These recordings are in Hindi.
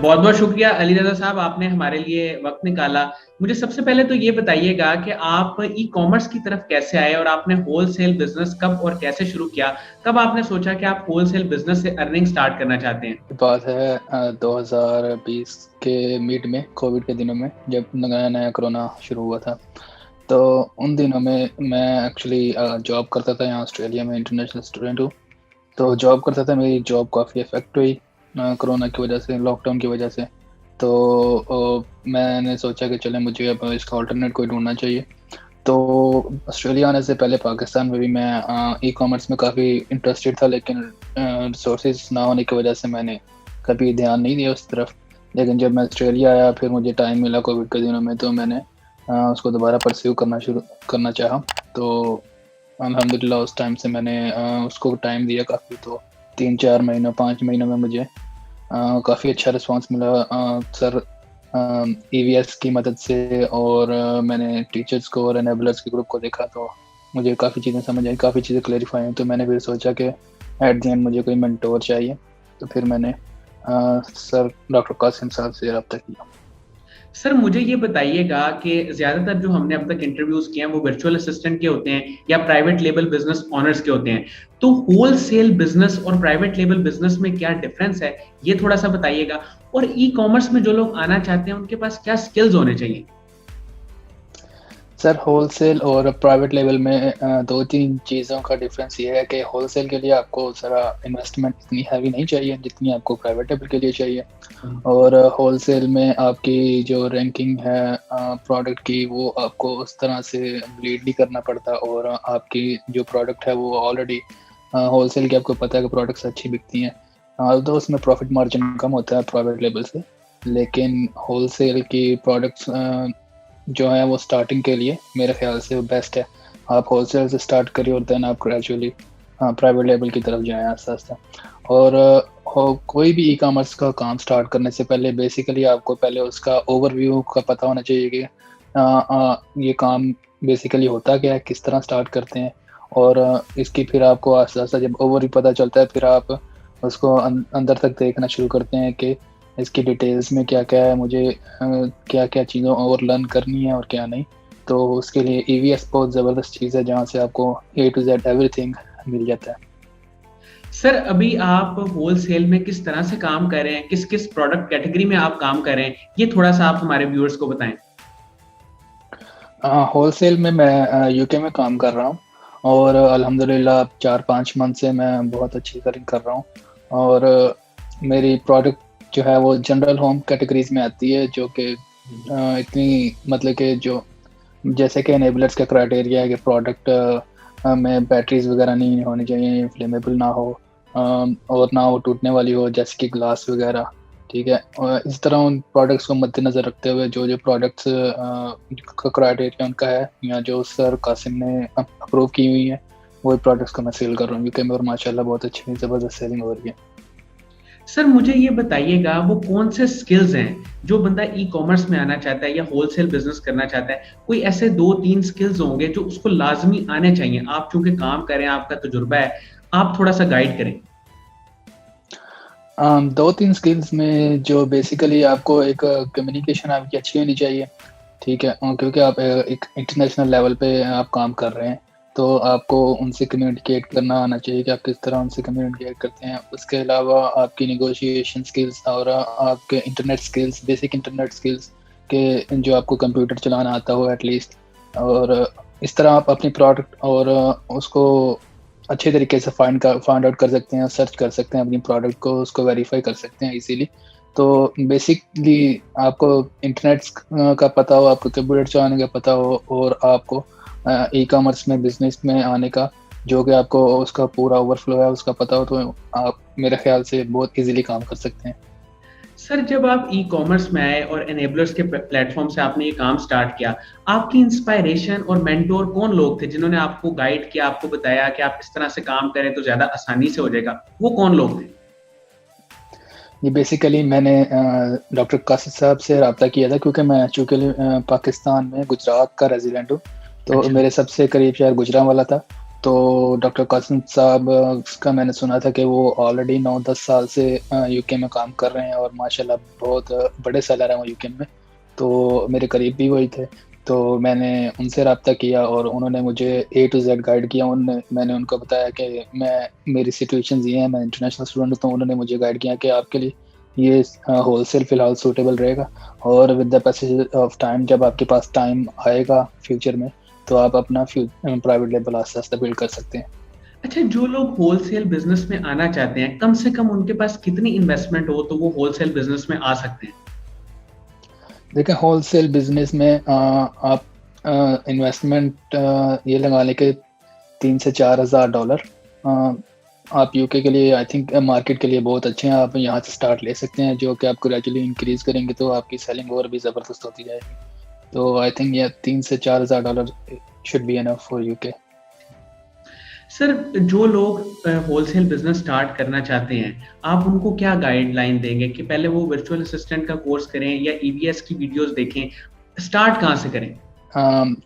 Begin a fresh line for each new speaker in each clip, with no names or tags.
बहुत बहुत शुक्रिया अली रज़ा साहब, आपने हमारे लिए वक्त निकाला। मुझे सबसे पहले तो ये बताइएगा कि आप ई कॉमर्स की तरफ कैसे आए और आपने होलसेल बिजनेस कब और कैसे शुरू किया। कब आपने सोचा कि आप होलसेल बिजनेस से अर्निंग स्टार्ट करना चाहते हैं।
बात है 2020 के मिड में, कोविड के दिनों में, जब नया नया कोरोना शुरू हुआ था। तो उन दिनों में मैं एक्चुअली जॉब करता था यहाँ ऑस्ट्रेलिया में, इंटरनेशनल स्टूडेंट हूँ। तो जॉब करता था, मेरी जॉब काफ़ी इफ़ेक्ट हुई कोरोना की वजह से, लॉकडाउन की वजह से। तो मैंने सोचा कि चले, मुझे अब इसका अल्टरनेट कोई ढूंढना चाहिए। तो ऑस्ट्रेलिया आने से पहले पाकिस्तान में भी मैं ई कॉमर्स में काफ़ी इंटरेस्टेड था, लेकिन रिसोर्सेज ना होने की वजह से मैंने कभी ध्यान नहीं दिया उस तरफ। लेकिन जब मैं ऑस्ट्रेलिया आया, फिर मुझे टाइम मिला कोविड के दिनों में, तो मैंने उसको दोबारा परस्यू शुरू करना चाहा। तो अल्हम्दुलिल्लाह उस टाइम से मैंने उसको टाइम दिया काफ़ी। तो 3-4 महीनों 5 महीनों में मुझे काफ़ी अच्छा रिस्पांस मिला सर ईवीएस की मदद से। और मैंने टीचर्स को और एनेबलर्स के ग्रुप को देखा, तो मुझे काफ़ी चीज़ें समझ आई, काफ़ी चीज़ें क्लैरिफाई हुई। तो मैंने फिर सोचा कि एट द एंड मुझे कोई मेंटोर चाहिए। तो फिर मैंने सर डॉक्टर कासिम साहब से रब्ता किया।
सर मुझे ये बताइएगा कि ज्यादातर जो हमने अब तक इंटरव्यूज किए हैं वो वर्चुअल असिस्टेंट के होते हैं या प्राइवेट लेबल बिजनेस ओनर्स के होते हैं। तो होलसेल बिजनेस और प्राइवेट लेबल बिजनेस में क्या डिफरेंस है, ये थोड़ा सा बताइएगा। और ई कॉमर्स में जो लोग आना चाहते हैं उनके पास क्या स्किल्स होने चाहिए।
सर होलसेल और प्राइवेट लेवल में 2-3 चीज़ों का डिफरेंस ये है कि होलसेल के लिए आपको ज़रा इन्वेस्टमेंट इतनी हैवी नहीं चाहिए जितनी आपको प्राइवेट लेवल के लिए चाहिए। और होलसेल में आपकी जो रैंकिंग है प्रोडक्ट की, वो आपको उस तरह से लीड नहीं करना पड़ता। और आपकी जो प्रोडक्ट है वो ऑलरेडी होलसेल की आपको पता है कि प्रोडक्ट्स अच्छी बिकती हैं। तो उसमें प्रॉफिट मार्जिन कम होता है प्राइवेट लेवल से। लेकिन होलसेल की प्रोडक्ट्स जो है वो स्टार्टिंग के लिए मेरे ख्याल से वो बेस्ट है। आप होलसेल से स्टार्ट करिए और देन आप ग्रेजुअली प्राइवेट लेवल की तरफ जाएँ आस्ता आस्ता। और कोई भी ई कॉमर्स का काम स्टार्ट करने से पहले बेसिकली आपको पहले उसका ओवरव्यू का पता होना चाहिए कि ये काम बेसिकली होता क्या है, किस तरह स्टार्ट करते हैं। और इसकी फिर आपको आस्ता आस्ता जब ओवरव्यू पता चलता है, फिर आप उसको अंदर तक देखना शुरू करते हैं कि इसकी डिटेल्स में क्या-क्या है, मुझे क्या-क्या चीज़ें और लर्न करनी है और क्या नहीं। तो उसके लिए ईवीएस बहुत ज़बरदस्त चीज़ है, जहाँ से आपको ए टू ज़ेड एवरीथिंग मिल जाता है।
सर अभी आप होलसेल में किस तरह से काम कर रहे हैं, किस किस प्रोडक्ट कैटेगरी में आप काम कर रहे हैं, ये थोड़ा सा आप हमारे व्यूअर्स को बताएं।
होलसेल में मैं यूके में काम कर रहा हूँ। और अल्हम्दुलिल्लाह 4-5 मंथ से मैं बहुत अच्छी अर्निंग कर रहा हूँ। और मेरी प्रोडक्ट जो है वो जनरल होम कैटेगरीज में आती है, जो कि इतनी मतलब कि जो जैसे कि एनेबलर्स का क्राइटेरिया है कि प्रोडक्ट में बैटरीज वगैरह नहीं होनी चाहिए, फ्लेमेबल ना हो, और ना वो टूटने वाली हो, जैसे कि ग्लास वगैरह। ठीक है, और इस तरह उन प्रोडक्ट्स को मद्देनज़र रखते हुए जो जो प्रोडक्ट्स का क्राइटेरिया उनका है, या जो सर कासिम ने अप्रूव की हुई है, वही प्रोडक्ट्स को मैं सेल कर रहा हूँ यूके में। और माशाल्लाह बहुत अच्छी ज़बरदस्त सेलिंग हो रही है।
सर मुझे ये बताइएगा वो कौन से स्किल्स हैं जो बंदा ई कॉमर्स में आना चाहता है या होलसेल बिजनेस करना चाहता है, कोई ऐसे 2-3 स्किल्स होंगे जो उसको लाजमी आने चाहिए। आप चूंकि काम करें, आपका तजुर्बा है, आप थोड़ा सा गाइड करें।
2-3 स्किल्स में जो बेसिकली आपको एक कम्युनिकेशन आपकी अच्छी होनी चाहिए। ठीक है, क्योंकि आप एक इंटरनेशनल लेवल पे आप काम कर रहे हैं, तो आपको उनसे कम्युनिकेट करना आना चाहिए कि आप किस तरह उनसे कम्युनिकेट करते हैं। उसके अलावा आपकी नेगोशिएशन स्किल्स और आपके internet skills, basic internet skills के जो आपको कंप्यूटर चलाना आता हो एटलीस्ट। और इस तरह आप अपनी प्रोडक्ट और उसको अच्छे तरीके से फाइंड आउट कर सकते हैं, सर्च कर सकते हैं अपनी प्रोडक्ट को, उसको वेरीफाई कर सकते हैं इजीली। तो बेसिकली आपको इंटरनेट का पता हो, आपको कंप्यूटर चलाने का पता हो, और आपको ई कॉमर्स में बिजनेस में आने का जो कि आपको उसका पूरा ओवरफ्लो है उसका पता हो, तो आप मेरे ख्याल से बहुत इजीली काम कर सकते हैं।
सर जब आप ई कॉमर्स में आए और एनेबलर्स के प्लेटफॉर्म से आपने ये काम स्टार्ट किया, आपकी इंस्पायरेशन और मेंटोर कौन लोग थे जिन्होंने आपको गाइड किया, आपको बताया कि आप इस तरह से काम करें तो ज्यादा आसानी से हो जाएगा, वो कौन लोग थे।
ये बेसिकली मैंने डॉक्टर कासिम साहब से रब्ता किया था, क्योंकि मैं चूँकि पाकिस्तान में गुजरात का रेजिडेंट हूँ, तो
अच्छा।
मेरे सबसे करीब शहर गुजरांवाला था। तो डॉक्टर कासिम साहब का मैंने सुना था कि वो ऑलरेडी 9-10 साल से यूके में काम कर रहे हैं और माशाल्लाह बहुत बड़े सेलर हैं वो यूके में। तो मेरे करीब भी वही थे। तो मैंने उनसे राब्ता किया और उन्होंने मुझे ए टू ज़ेड गाइड किया। मैंने उनको बताया कि मेरी सिचुएशंस ये हैं, मैं इंटरनेशनल स्टूडेंट हूँ, तो उन्होंने मुझे गाइड किया कि आपके लिए ये होलसेल फ़िलहाल सूटेबल रहेगा और with the passage of time जब आपके पास टाइम आएगा फ्यूचर में, तो आप अपना प्राइवेट लेबल आस्ते-आस्ते बिल्ड कर सकते हैं।
अच्छा, जो लोग होलसेल बिजनेस में आना चाहते हैं, कम से कम उनके पास कितनी इन्वेस्टमेंट हो तो वो होलसेल बिजनेस में आ सकते हैं?
देखिए होलसेल बिज़नेस में आप इन्वेस्टमेंट ये लगा लें कि $3,000 से $4,000 आप यूके के लिए आई थिंक मार्केट के लिए बहुत अच्छे हैं। आप यहाँ से स्टार्ट ले सकते हैं, जो कि आप ग्रेजुअली इंक्रीज़ करेंगे तो आपकी सेलिंग और भी ज़बरदस्त होती जाएगी। तो आई थिंक ये $3,000 से $4,000 should be enough for UK.
Sir, जो लोग होलसेल बिजनेस स्टार्ट करना चाहते हैं, आप उनको क्या गाइडलाइन देंगे कि पहले वो वर्चुअल असिस्टेंट का कोर्स करें या ईवीएस की वीडियोस देखें? स्टार्ट कहाँ से करें?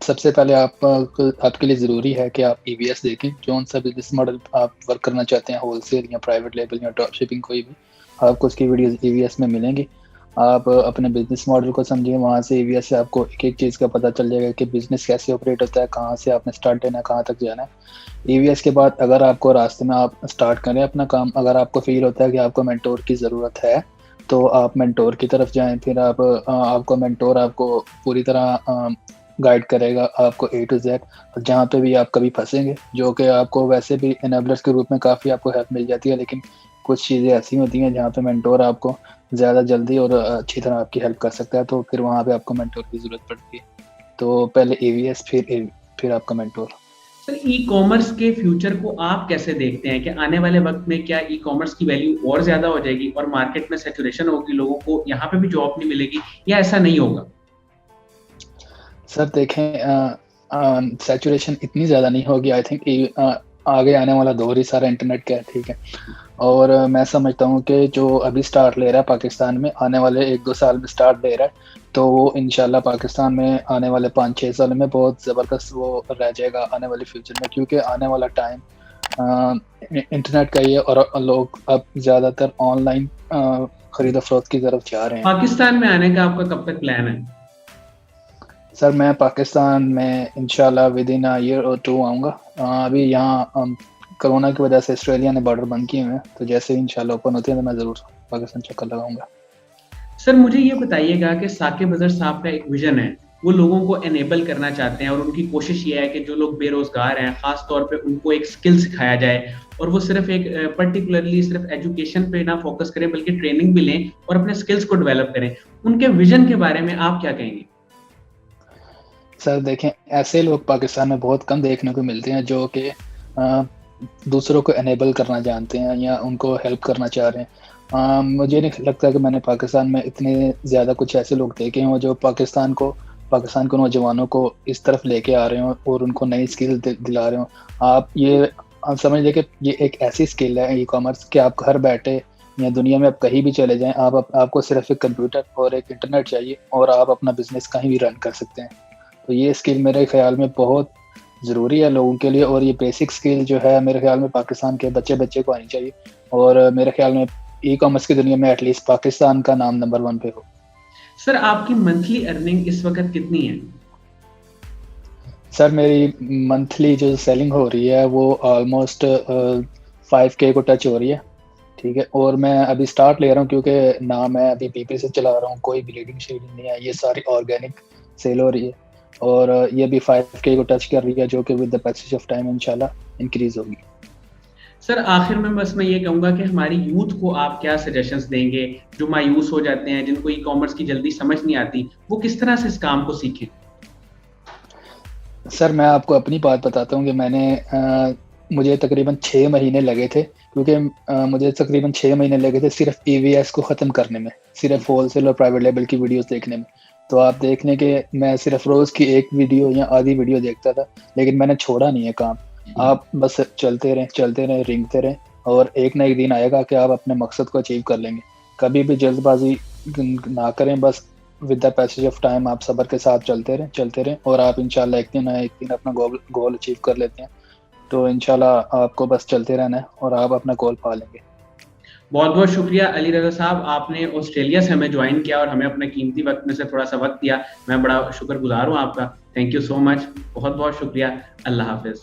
सबसे पहले आपके लिए ज़रूरी है कि आप ईवीएस देखें। कौन-सा बिज़नेस मॉडल आप वर्क करना चाहते हैं, होलसेल या प्राइवेट लेबल या ड्रॉप शिपिंग, कोई भी, आपको उसकी वीडियोज़ ईवीएस में मिलेंगी। आप अपने बिज़नेस मॉडल को समझिए, वहाँ से ईवीएस से आपको एक-एक चीज़ का पता चल जाएगा कि बिज़नेस कैसे ऑपरेट होता है, कहाँ से आपने स्टार्ट लेना है, कहाँ तक जाना है। ईवीएस के बाद अगर आपको रास्ते में आप स्टार्ट करें अपना काम, अगर आपको फ़ील होता है कि आपको मेंटोर की ज़रूरत है, तो आप मेंटोर की तरफ जाएँ। फिर आपको मेंटोर आपको पूरी तरह गाइड करेगा आपको ए टू ज़ेड, और जहाँ पे भी आप कभी फँसेंगे, जो कि आपको वैसे भी इनेबलर्स के रूप में काफ़ी आपको हेल्प मिल जाती है, लेकिन कुछ चीज़ें ऐसी होती हैं जहाँ पे मेंटोर आपको ज़्यादा जल्दी और अच्छी तरह आपकी हेल्प कर सकता है, तो फिर वहाँ पे आपको मेंटोर की ज़रूरत पड़ती है। तो पहले ईवीएस फिर आपका मेंटोर।
सर, ई-कॉमर्स के फ्यूचर को आप कैसे देखते हैं कि आने वाले वक़्त में क्या ई-कॉमर्स की वैल्यू और ज़्यादा हो जाएगी और मार्केट में सैचुरेशन होगी, लोगों को यहाँ पे भी जॉब नहीं मिलेगी, या ऐसा नहीं होगा?
सर देखें, सैचुरेशन इतनी ज़्यादा नहीं होगी। आई थिंक आगे आने वाला दौर ही सारा इंटरनेट का है, ठीक है? और मैं समझता हूँ कि जो अभी स्टार्ट ले रहा है पाकिस्तान में, आने वाले 1-2 साल में स्टार्ट ले रहा है, तो वो इंशाल्लाह पाकिस्तान में आने वाले 5-6 साल में बहुत ज़बरदस्त वो रह जाएगा आने वाले फ्यूचर में, क्योंकि आने वाला टाइम इंटरनेट का ही है और लोग अब ज़्यादातर ऑनलाइन खरीद-फरोख्त की तरफ जा रहे हैं।
पाकिस्तान में आने का आपका कब तक प्लान है?
सर मैं पाकिस्तान में इंशाल्लाह विदिन अ ईयर और 2 आऊँगा। अभी यहाँ कोरोना की वजह से ऑस्ट्रेलिया ने बॉर्डर बंद किए हुए हैं, तो जैसे ही इंशाल्लाह ओपन होते हैं तो मैं ज़रूर पाकिस्तान चक्कर लगाऊँगा।
सर, मुझे ये बताइएगा कि साकिब अज़हर साहब का एक विज़न है, वो लोगों को एनेबल करना चाहते हैं और उनकी कोशिश ये है कि जो लोग बेरोज़गार हैं, ख़ास तौर पे उनको एक स्किल सिखाया जाए और वो सिर्फ़ एक पर्टिकुलरली सिर्फ़ एजुकेशन पे ना फ़ोकस करें, बल्कि ट्रेनिंग भी लें और अपने स्किल्स को डेवलप करें। उनके विज़न के बारे में आप क्या कहेंगे?
सर देखें, ऐसे लोग पाकिस्तान में बहुत कम देखने को मिलते हैं जो कि दूसरों को एनेबल करना जानते हैं या उनको हेल्प करना चाह रहे हैं। मुझे नहीं लगता कि मैंने पाकिस्तान में इतने ज़्यादा कुछ ऐसे लोग देखे हों जो पाकिस्तान के नौजवानों को इस तरफ लेके आ रहे हों और उनको नई स्किल दिला रहे हों। आप समझ लें कि ये एक ऐसी स्किल है ई कॉमर्स कि आप घर बैठे या दुनिया में आप कहीं भी चले जाएँ, आपको सिर्फ एक कंप्यूटर और एक इंटरनेट चाहिए और आप अपना बिज़नेस कहीं भी रन कर सकते हैं। तो ये स्किल मेरे ख़्याल में बहुत ज़रूरी है लोगों के लिए, और ये बेसिक स्किल जो है मेरे ख़्याल में पाकिस्तान के बच्चे को आनी चाहिए, और मेरे ख़्याल में ई-कॉमर्स की दुनिया में एटलीस्ट पाकिस्तान का नाम नंबर 1 पे हो।
सर, आपकी मंथली अर्निंग इस वक़्त कितनी है?
सर मेरी मंथली जो सेलिंग हो रही है वो ऑलमोस्ट 5K को टच हो रही है, ठीक है? और मैं अभी स्टार्ट ले रहा हूँ क्योंकि ना मैं अभी पीपी से चला रहा हूँ, कोई ब्लीडिंग शीडिंग नहीं है, ये सारी ऑर्गेनिक सेल हो रही है और ये भी 5K को टच कर रही है, जो कि with the passage of time इंशाल्लाह इंक्रीज़ होगी।
सर, आखिर में बस मैं ये कहूँगा कि हमारी यूथ को आप क्या सजेशंस देंगे, जो मायूस हो जाते हैं, जिनको ई-कॉमर्स की जल्दी समझ नहीं आती, वो किस तरह से इस काम को सीखें?
सर मैं आपको अपनी बात बताता हूँ कि मुझे तकरीबन 6 महीने लगे थे, क्योंकि मुझे तकरीबन 6 महीने लगे थे सिर्फ ईवीएस को ख़त्म करने में, सिर्फ होलसेल और प्राइवेट लेबल की वीडियोस देखने में। तो आप देख लें कि मैं सिर्फ रोज़ की 1 वीडियो या आधी वीडियो देखता था, लेकिन मैंने छोड़ा नहीं है काम। आप बस चलते रहें, रेंगते रहें, और एक ना एक दिन आएगा कि आप अपने मकसद को अचीव कर लेंगे। कभी भी जल्दबाज़ी ना करें, बस with the passage of time आप सब्र के साथ चलते रहें और आप इंशाल्लाह एक दिन ना एक दिन अपना गोल अचीव कर लेते हैं। तो इंशाल्लाह आपको बस चलते रहना है और आप अपना गोल पा लेंगे।
बहुत बहुत शुक्रिया अली रजा साहब, आपने ऑस्ट्रेलिया से हमें ज्वाइन किया और हमें अपने कीमती वक्त में से थोड़ा सा वक्त दिया। मैं बड़ा शुक्रगुजार हूँ आपका। थैंक यू सो मच, बहुत बहुत शुक्रिया। अल्लाह हाफिज।